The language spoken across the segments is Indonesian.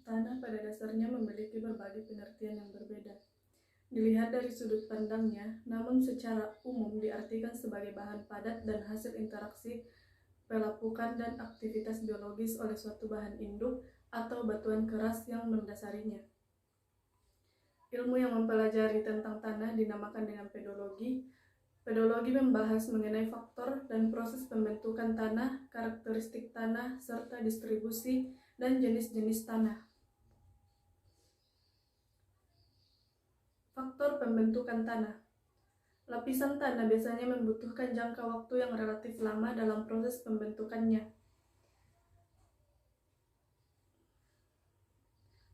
Tanah pada dasarnya memiliki berbagai pengertian yang berbeda. Dilihat dari sudut pandangnya, namun secara umum diartikan sebagai bahan padat dan hasil interaksi pelapukan dan aktivitas biologis oleh suatu bahan induk atau batuan keras yang mendasarinya. Ilmu yang mempelajari tentang tanah dinamakan dengan pedologi. Pedologi membahas mengenai faktor dan proses pembentukan tanah, karakteristik tanah, serta distribusi dan jenis-jenis tanah. Faktor pembentukan tanah. Lapisan tanah biasanya membutuhkan jangka waktu yang relatif lama dalam proses pembentukannya.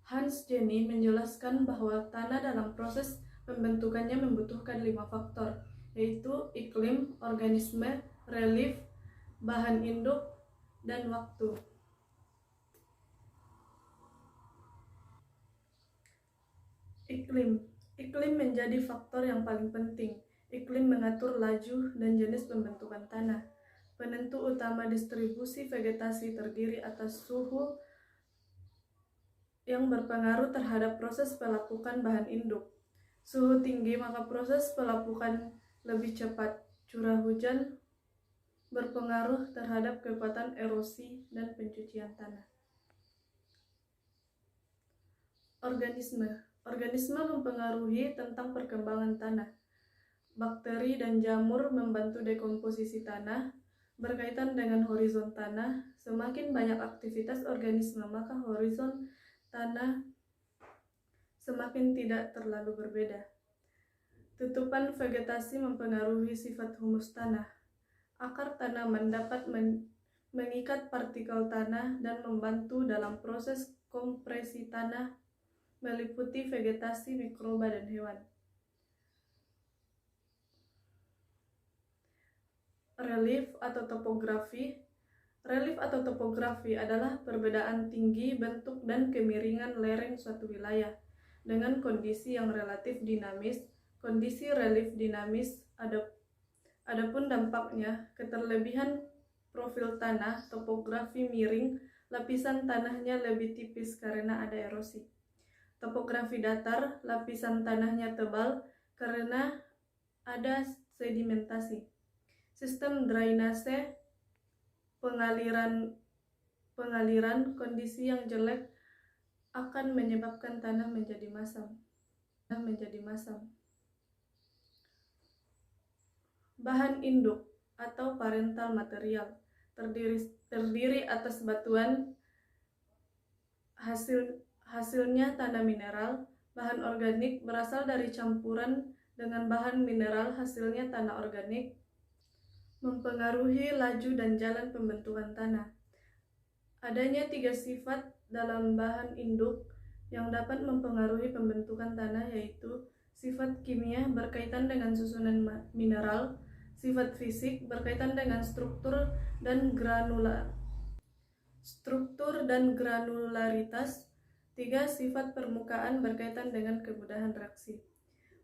Hans Jenny menjelaskan bahwa tanah dalam proses pembentukannya membutuhkan 5 faktor, yaitu iklim, organisme, relief, bahan induk, dan waktu. Iklim menjadi faktor yang paling penting. Iklim mengatur laju dan jenis pembentukan tanah. Penentu utama distribusi vegetasi terdiri atas suhu yang berpengaruh terhadap proses pelapukan bahan induk. Suhu tinggi maka proses pelapukan lebih cepat. Curah hujan berpengaruh terhadap kekuatan erosi dan pencucian tanah. Organisme mempengaruhi tentang perkembangan tanah. Bakteri dan jamur membantu dekomposisi tanah. Berkaitan dengan horizon tanah, semakin banyak aktivitas organisme, maka horizon tanah semakin tidak terlalu berbeda. Tutupan vegetasi mempengaruhi sifat humus tanah. Akar tanaman dapat mengikat partikel tanah dan membantu dalam proses kompresi tanah, meliputi vegetasi, mikroba, dan hewan. Relief atau topografi. Relief atau topografi adalah perbedaan tinggi, bentuk, dan kemiringan lereng suatu wilayah dengan kondisi yang relatif dinamis. Kondisi relief dinamis adapun dampaknya keterlebihan profil tanah, topografi miring, lapisan tanahnya lebih tipis karena ada erosi. Topografi datar, lapisan tanahnya tebal karena ada sedimentasi. Sistem drainase, pengaliran, kondisi yang jelek akan menyebabkan tanah menjadi masam. Bahan induk atau parental material terdiri atas batuan, hasilnya tanah mineral. Bahan organik berasal dari campuran dengan bahan mineral, hasilnya tanah organik. Mempengaruhi laju dan jalan pembentukan tanah. Adanya 3 sifat dalam bahan induk yang dapat mempengaruhi pembentukan tanah, yaitu sifat kimia berkaitan dengan susunan mineral, sifat fisik berkaitan dengan struktur dan granularitas, 3 sifat permukaan berkaitan dengan kemudahan reaksi.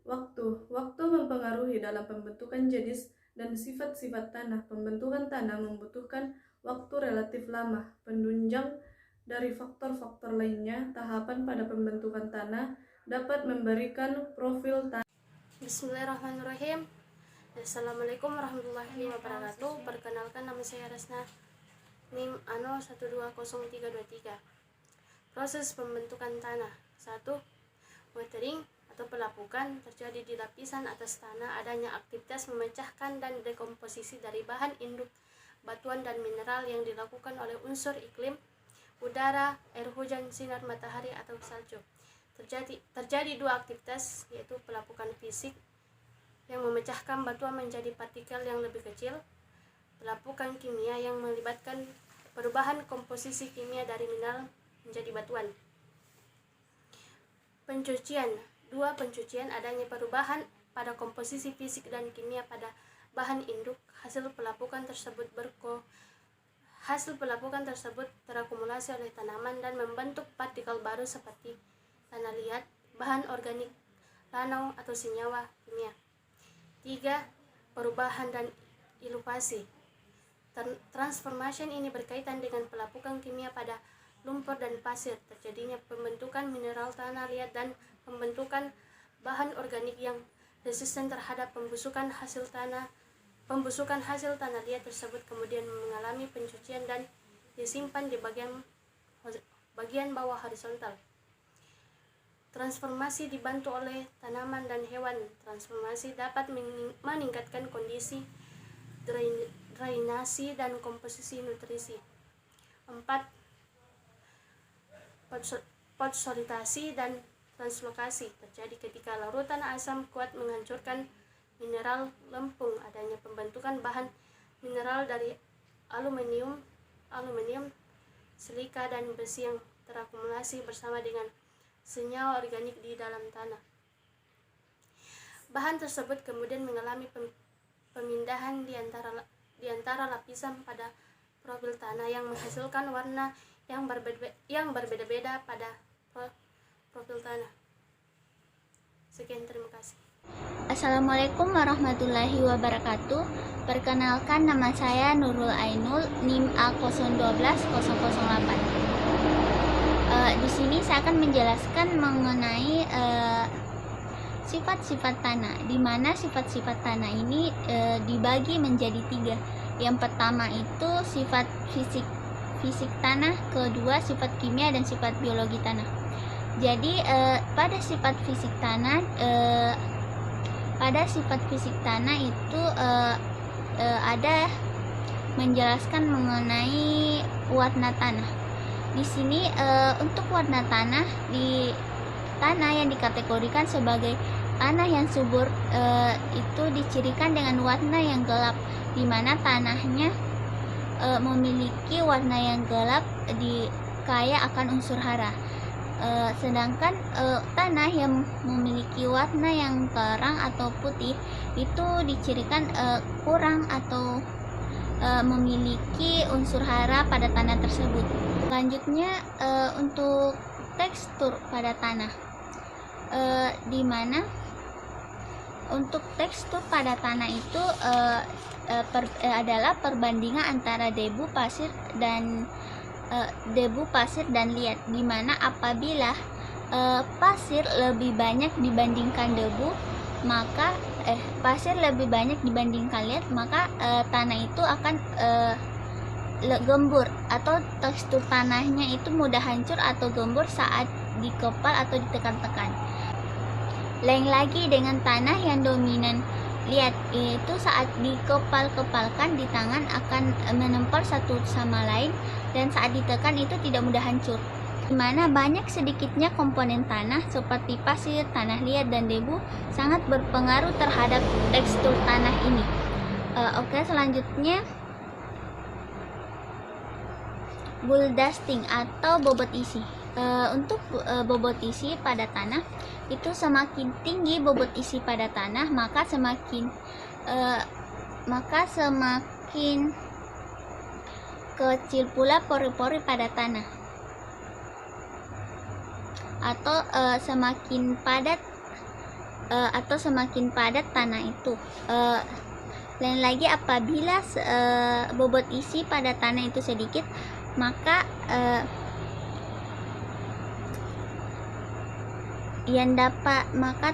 Waktu mempengaruhi dalam pembentukan jenis dan sifat-sifat tanah. Pembentukan tanah membutuhkan waktu relatif lama. Penunjang dari faktor-faktor lainnya, tahapan pada pembentukan tanah dapat memberikan profil tanah. Bismillahirrahmanirrahim. Assalamualaikum warahmatullahi wabarakatuh. Perkenalkan, nama saya Resna, NIM ANO 120323. Proses pembentukan tanah. 1. Watering atau pelapukan terjadi di lapisan atas tanah. Adanya aktivitas memecahkan dan dekomposisi dari bahan induk, batuan, dan mineral yang dilakukan oleh unsur iklim, udara, air hujan, sinar matahari, atau salju. Terjadi 2 aktivitas, yaitu pelapukan fisik yang memecahkan batuan menjadi partikel yang lebih kecil, pelapukan kimia yang melibatkan perubahan komposisi kimia dari mineral menjadi batuan. Pencucian. 2 pencucian, adanya perubahan pada komposisi fisik dan kimia pada bahan induk. Hasil pelapukan tersebut terakumulasi oleh tanaman dan membentuk partikel baru seperti tanah liat, bahan organik, lanau atau senyawa kimia. 3. Perubahan dan ilustrasi. Transformation ini berkaitan dengan pelapukan kimia pada lumpur dan pasir, terjadinya pembentukan mineral tanah liat dan pembentukan bahan organik yang resisten terhadap pembusukan hasil tanah liat tersebut kemudian mengalami pencucian dan disimpan di bagian bawah horizontal. Transformasi dibantu oleh tanaman dan hewan. Transformasi dapat meningkatkan kondisi drainasi dan komposisi nutrisi. 4. Fosforitasi dan translokasi terjadi ketika larutan asam kuat menghancurkan mineral lempung. Adanya pembentukan bahan mineral dari aluminium, silika dan besi yang terakumulasi bersama dengan senyawa organik di dalam tanah. Bahan tersebut kemudian mengalami pemindahan di antara lapisan pada profil tanah yang menghasilkan warna yang berbeda-beda pada profil tanah. Sekian, terima kasih. Assalamualaikum warahmatullahi wabarakatuh. Perkenalkan, nama saya Nurul Ainul, NIM A012008. Di sini saya akan menjelaskan mengenai sifat-sifat tanah, di mana sifat-sifat tanah ini dibagi menjadi 3. Yang pertama itu sifat fisik tanah, kedua sifat kimia dan sifat biologi tanah. Jadi pada sifat fisik tanah itu ada menjelaskan mengenai warna tanah. Di sini untuk warna tanah, di tanah yang dikategorikan sebagai tanah yang subur itu dicirikan dengan warna yang gelap, di mana tanahnya memiliki warna yang gelap kaya akan unsur hara. Sedangkan tanah yang memiliki warna yang terang atau putih itu dicirikan kurang atau memiliki unsur hara pada tanah tersebut. Selanjutnya untuk tekstur pada tanah, di mana untuk tekstur pada tanah itu adalah perbandingan antara debu, pasir dan liat, di mana apabila pasir lebih banyak dibandingkan debu, maka pasir lebih banyak dibandingkan liat, maka tanah itu akan gembur, atau tekstur tanahnya itu mudah hancur atau gembur saat dikepal atau ditekan-tekan. Lain lagi dengan tanah yang dominan liat, itu saat dikepal-kepalkan di tangan akan menempel satu sama lain, dan saat ditekan itu tidak mudah hancur. Di mana banyak sedikitnya komponen tanah seperti pasir, tanah liat, dan debu sangat berpengaruh terhadap tekstur tanah ini. Oke, selanjutnya bulldusting atau bobot isi. Untuk bobot isi pada tanah itu semakin tinggi bobot isi pada tanah, maka semakin kecil pula pori-pori pada tanah, atau semakin padat tanah itu. Lain lagi apabila bobot isi pada tanah itu sedikit, maka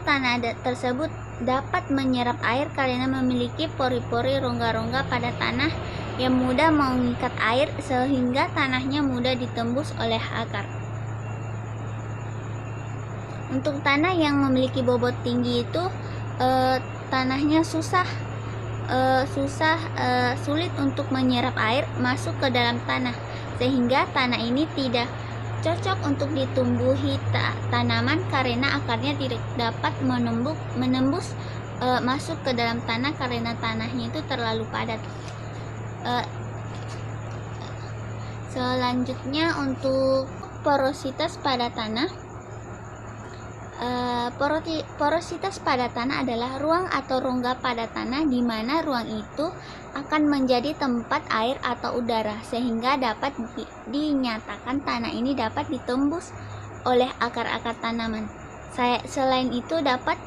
tanah tersebut dapat menyerap air karena memiliki pori-pori rongga-rongga pada tanah yang mudah mengikat air, sehingga tanahnya mudah ditembus oleh akar. Untuk tanah yang memiliki bobot tinggi itu tanahnya sulit untuk menyerap air masuk ke dalam tanah, sehingga tanah ini tidak cocok untuk ditumbuhi tanaman karena akarnya tidak dapat menembus masuk ke dalam tanah karena tanahnya itu terlalu padat. Selanjutnya untuk porositas pada tanah. Porositas pada tanah adalah ruang atau rongga pada tanah di mana ruang itu akan menjadi tempat air atau udara, sehingga dapat dinyatakan tanah ini dapat ditembus oleh akar-akar tanaman. Selain itu dapat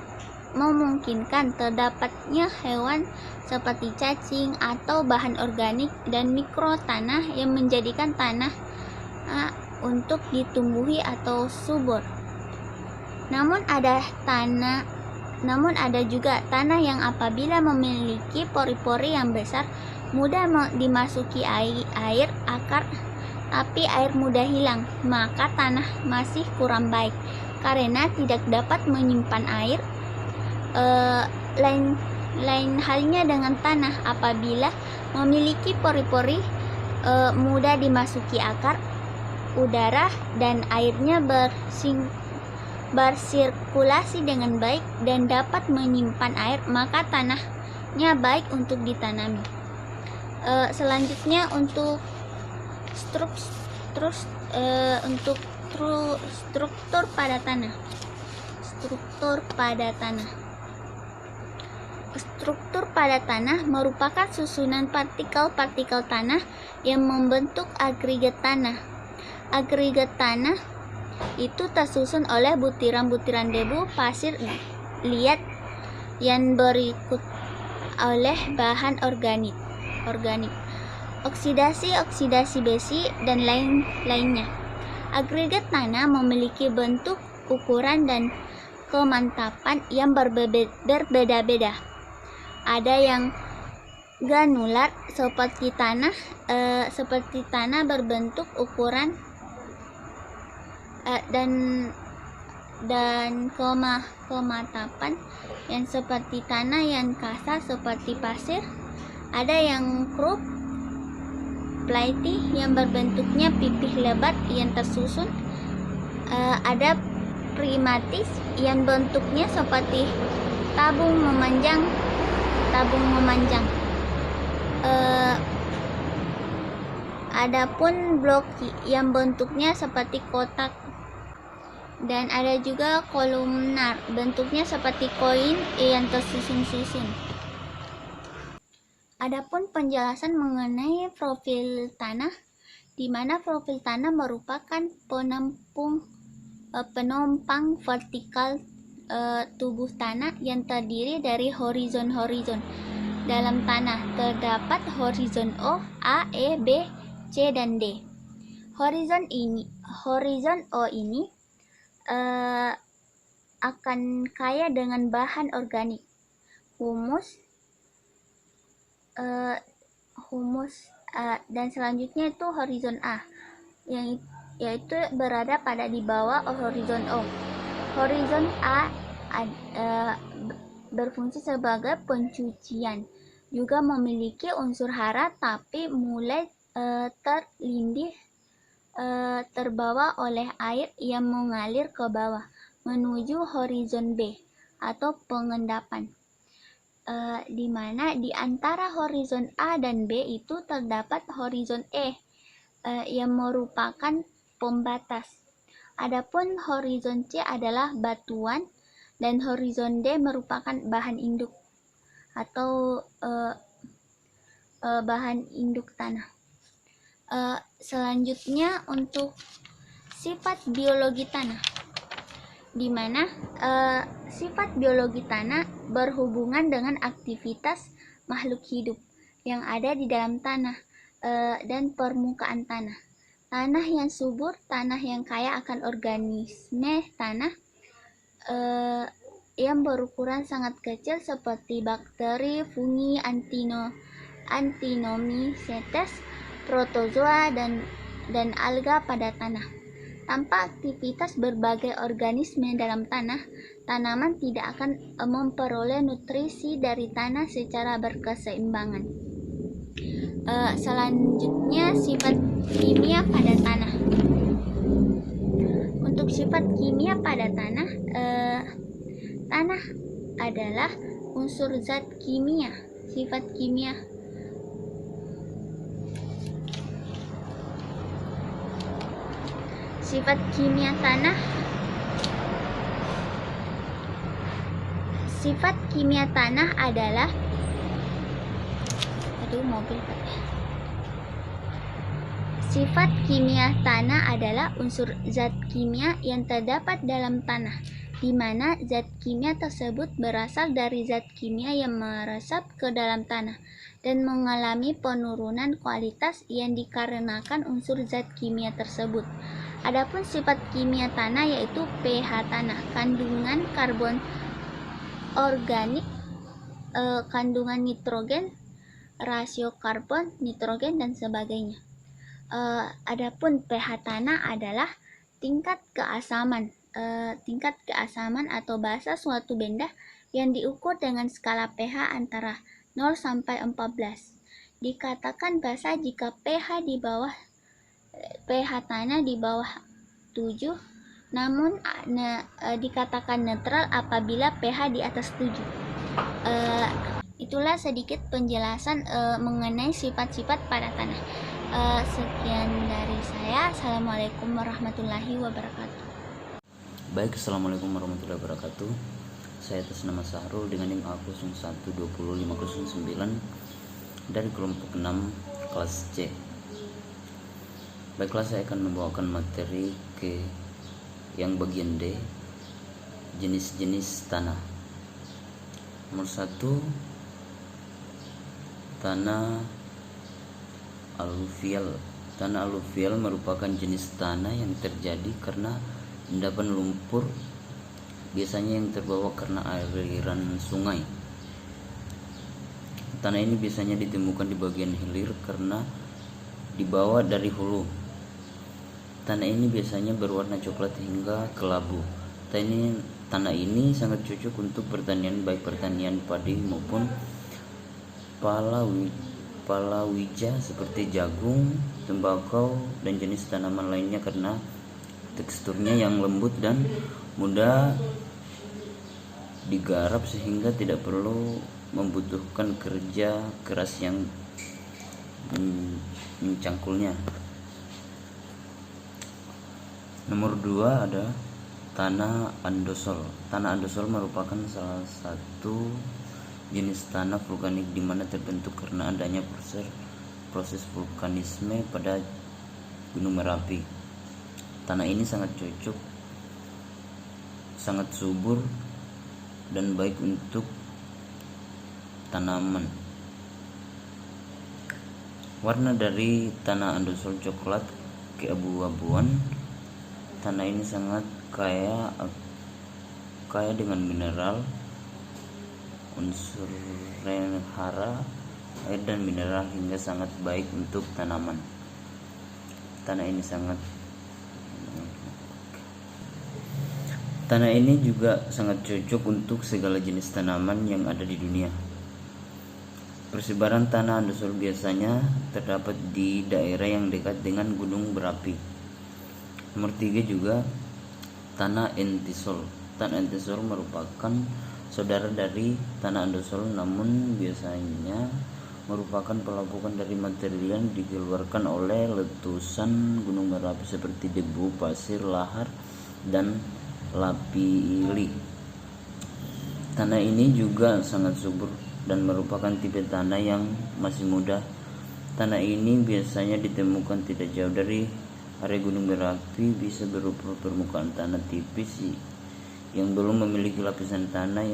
memungkinkan terdapatnya hewan seperti cacing atau bahan organik dan mikro tanah yang menjadikan tanah untuk ditumbuhi atau subur. Namun ada juga tanah yang apabila memiliki pori-pori yang besar mudah dimasuki air akar, tapi air mudah hilang, maka tanah masih kurang baik karena tidak dapat menyimpan air. Lain halnya dengan tanah apabila memiliki pori-pori mudah dimasuki akar, udara dan airnya bersirkulasi dengan baik dan dapat menyimpan air, maka tanahnya baik untuk ditanami. Selanjutnya untuk struktur pada tanah. Struktur pada tanah merupakan susunan partikel-partikel tanah yang membentuk agregat tanah. Agregat tanah itu tersusun oleh butiran-butiran debu, pasir, liat yang berikut oleh bahan organik, oksidasi besi dan lainnya. Agregat tanah memiliki bentuk, ukuran dan kemantapan yang berbeda-beda. Ada yang granular seperti tanah berbentuk ukuran dan kemantapan yang seperti tanah yang kasar seperti pasir. Ada yang kerup, platy yang berbentuknya pipih lebat yang tersusun. Ada primatis yang bentuknya seperti tabung memanjang. Adapun bloki yang bentuknya seperti kotak, dan ada juga kolumnar bentuknya seperti koin yang tersusun-susun. Adapun penjelasan mengenai profil tanah, di mana profil tanah merupakan penompang vertikal tubuh tanah yang terdiri dari horizon-horizon. Dalam tanah terdapat horizon O, A, E, B, C, dan D. Horizon O ini akan kaya dengan bahan organik, humus, dan selanjutnya itu horizon A, yaitu berada pada di bawah horizon O. Horizon A berfungsi sebagai pencucian, juga memiliki unsur hara tapi mulai terbawa oleh air yang mengalir ke bawah menuju horizon B atau pengendapan, di mana di antara horizon A dan B itu terdapat horizon E yang merupakan pembatas. Adapun horizon C adalah batuan dan horizon D merupakan bahan induk atau bahan induk tanah. Selanjutnya untuk sifat biologi tanah, di mana sifat biologi tanah berhubungan dengan aktivitas makhluk hidup yang ada di dalam tanah dan permukaan tanah. Tanah yang subur, tanah yang kaya akan organisme tanah yang berukuran sangat kecil seperti bakteri, fungi, antinomycetes, protozoa dan alga pada tanah. Tanpa aktivitas berbagai organisme dalam tanah, tanaman tidak akan memperoleh nutrisi dari tanah secara berkeseimbangan. Selanjutnya sifat kimia pada tanah. Untuk sifat kimia pada tanah, tanah adalah unsur zat kimia. Sifat kimia tanah. Sifat kimia tanah adalah Sifat kimia tanah adalah unsur zat kimia yang terdapat dalam tanah, di mana zat kimia tersebut berasal dari zat kimia yang meresap ke dalam tanah dan mengalami penurunan kualitas yang dikarenakan unsur zat kimia tersebut. Adapun sifat kimia tanah yaitu pH tanah, kandungan karbon organik, kandungan nitrogen, rasio karbon, nitrogen, dan sebagainya. Adapun pH tanah adalah tingkat keasaman atau basa suatu benda yang diukur dengan skala pH antara 0 sampai 14. Dikatakan basa jika pH tanah di bawah 7, namun dikatakan netral apabila pH di atas 7. Itulah sedikit penjelasan mengenai sifat-sifat pada tanah. Sekian dari saya. Assalamualaikum warahmatullahi wabarakatuh. Baik, assalamualaikum warahmatullahi wabarakatuh. Saya atas nama Sahrul dengan NIM A01205009 dari kelompok 6 kelas C. Baiklah, saya akan membawakan materi ke yang bagian D, jenis-jenis tanah. Nomor 1, tanah aluvial. Tanah aluvial merupakan jenis tanah yang terjadi karena endapan lumpur, biasanya yang terbawa karena aliran sungai. Tanah ini biasanya ditemukan di bagian hilir karena dibawa dari hulu. Tanah ini biasanya berwarna coklat hingga kelabu. Tanah ini sangat cocok untuk pertanian, baik pertanian padi maupun palawija seperti jagung, tembakau, dan jenis tanaman lainnya karena teksturnya yang lembut dan mudah digarap sehingga tidak perlu membutuhkan kerja keras yang mencangkulnya. Nomor 2 ada tanah andosol. Tanah andosol merupakan salah satu jenis tanah vulkanik di mana terbentuk karena adanya proses vulkanisme pada Gunung Merapi. Tanah ini sangat cocok, sangat subur, dan baik untuk tanaman. Warna dari tanah andosol coklat keabu-abuan. Tanah ini sangat kaya dengan mineral, unsur hara, air, dan mineral hingga sangat baik untuk tanaman. Tanah ini juga sangat cocok untuk segala jenis tanaman yang ada di dunia. Persebaran tanah andosol biasanya terdapat di daerah yang dekat dengan gunung berapi. Nomor 3 juga tanah entisol. Tanah entisol merupakan saudara dari tanah andosol, namun biasanya merupakan pelapukan dari material yang dikeluarkan oleh letusan gunung berapi seperti debu, pasir, lahar, dan lapili. Tanah ini juga sangat subur dan merupakan tipe tanah yang masih muda. Tanah ini biasanya ditemukan tidak jauh dari area gunung berapi, bisa berupa permukaan tanah tipis yang belum memiliki lapisan tanah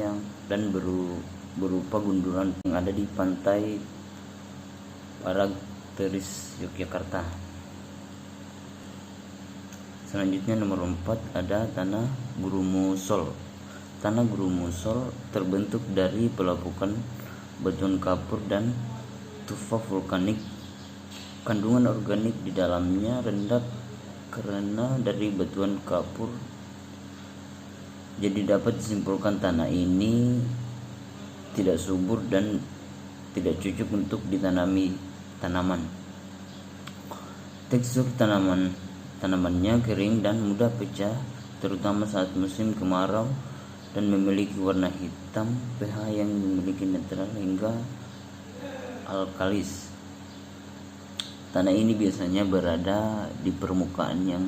dan berupa gunduran yang ada di pantai Parangtritis, Yogyakarta. Selanjutnya nomor 4 ada tanah grumusol. Tanah grumusol terbentuk dari pelapukan batuan kapur dan tufa vulkanik. Kandungan organik di dalamnya rendah karena dari batuan kapur. Jadi dapat disimpulkan tanah ini tidak subur dan tidak cocok untuk ditanami tanaman. Tekstur tanamannya kering dan mudah pecah, terutama saat musim kemarau, dan memiliki warna hitam. pH yang memiliki netral hingga alkalis. Tanah ini biasanya berada di permukaan yang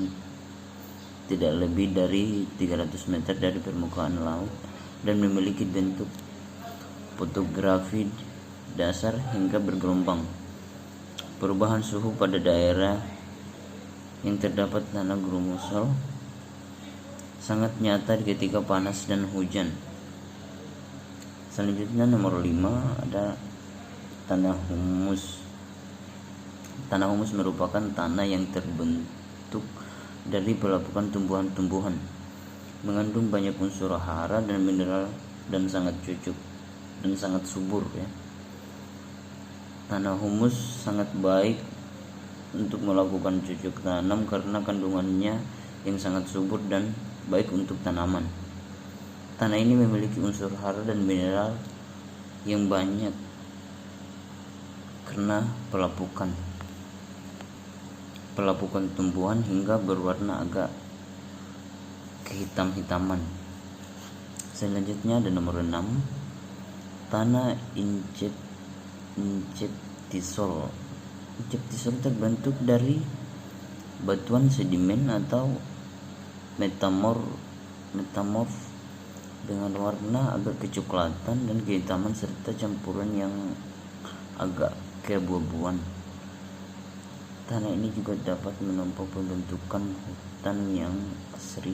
tidak lebih dari 300 meter dari permukaan laut dan memiliki bentuk fotografi dasar hingga bergelombang. Perubahan suhu pada daerah yang terdapat tanah grumusol sangat nyata ketika panas dan hujan. Selanjutnya nomor 5 ada tanah humus. Tanah humus merupakan tanah yang terbentuk dari pelapukan tumbuhan-tumbuhan, mengandung banyak unsur hara dan mineral dan sangat cocok dan sangat subur ya. Tanah humus sangat baik untuk melakukan cocok tanam karena kandungannya yang sangat subur dan baik untuk tanaman. Tanah ini memiliki unsur hara dan mineral yang banyak karena pelapukan tumbuhan hingga berwarna agak kehitam-hitaman. Selanjutnya ada nomor 6, tanah inceptisol. Inceptisol terbentuk dari batuan sedimen atau metamorf dengan warna agak kecoklatan dan kehitaman serta campuran yang agak keabu-abuan. Tanah ini juga dapat menampung pembentukan hutan yang asri.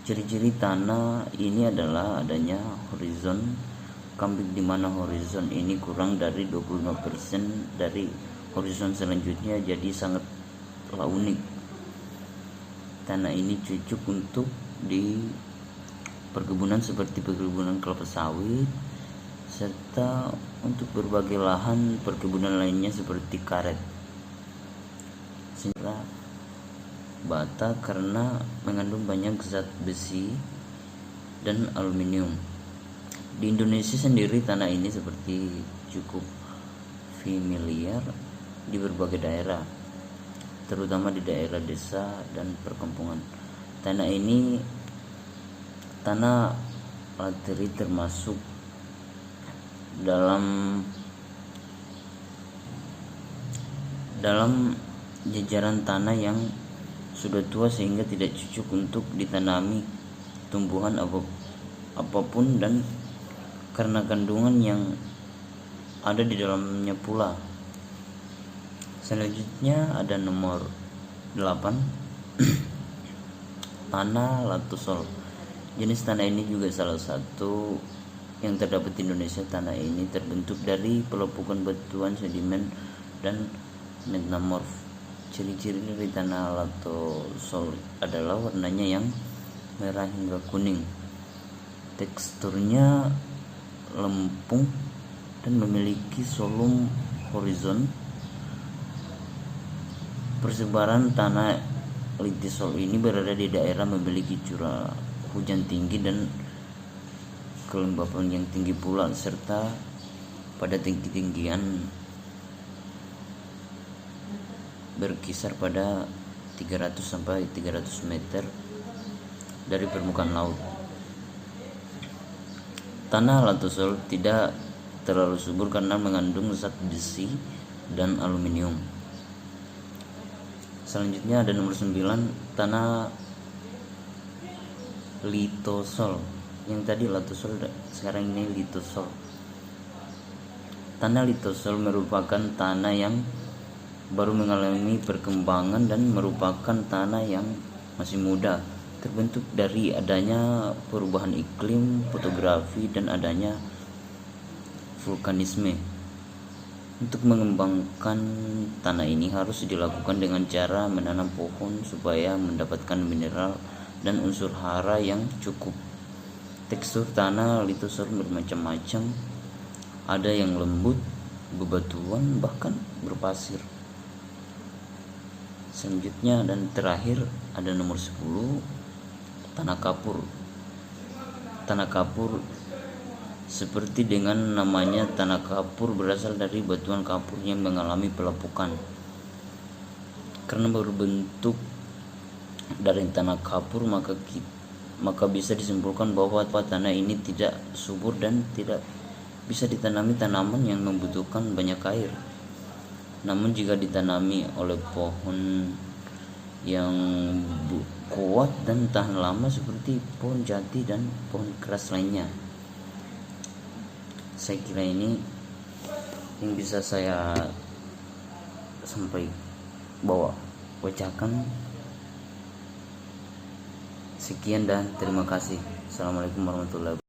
Ciri-ciri tanah ini adalah adanya horizon kambing, di mana horizon ini kurang dari 25% dari horizon selanjutnya, jadi sangatlah unik. Tanah ini cocok untuk di perkebunan seperti perkebunan kelapa sawit serta untuk berbagai lahan perkebunan lainnya seperti karet, serta bata karena mengandung banyak zat besi dan aluminium. Di Indonesia sendiri tanah ini seperti cukup familiar di berbagai daerah, terutama di daerah desa dan perkampungan. Tanah lateri termasuk dalam jajaran tanah yang sudah tua sehingga tidak cocok untuk ditanami tumbuhan apapun dan karena kandungan yang ada di dalamnya pula. Selanjutnya ada nomor 8 tanah latosol. Jenis tanah ini juga salah satu yang terdapat di Indonesia. Tanah ini terbentuk dari pelapukan batuan sedimen dan metamorf. Ciri-ciri dari tanah latosol adalah warnanya yang merah hingga kuning, teksturnya lempung dan memiliki solum horizon. Persebaran tanah litisol ini berada di daerah memiliki curah hujan tinggi dan kelembapan yang tinggi pula, serta pada tinggi-tinggian berkisar pada 300 sampai 300 meter dari permukaan laut. Tanah latosol tidak terlalu subur karena mengandung zat besi dan aluminium. Selanjutnya ada nomor 9 tanah litosol. Yang tadi latosol, sekarang ini litosol. Tanah litosol merupakan tanah yang baru mengalami perkembangan dan merupakan tanah yang masih muda, terbentuk dari adanya perubahan iklim, fotografi, dan adanya vulkanisme. Untuk mengembangkan tanah ini harus dilakukan dengan cara menanam pohon supaya mendapatkan mineral dan unsur hara yang cukup. Tekstur tanah litosol bermacam-macam, ada yang lembut, bebatuan, bahkan berpasir. Selanjutnya dan terakhir ada nomor 10 tanah kapur. Tanah kapur seperti dengan namanya, tanah kapur berasal dari batuan kapur yang mengalami pelapukan. Karena berbentuk dari tanah kapur, maka bisa disimpulkan bahwa tanah ini tidak subur dan tidak bisa ditanami tanaman yang membutuhkan banyak air. Namun jika ditanami oleh pohon yang kuat dan tahan lama seperti pohon jati dan pohon keras lainnya. Saya kira ini yang bisa saya bacakan. Sekian dan terima kasih. Assalamualaikum warahmatullahi wabarakatuh.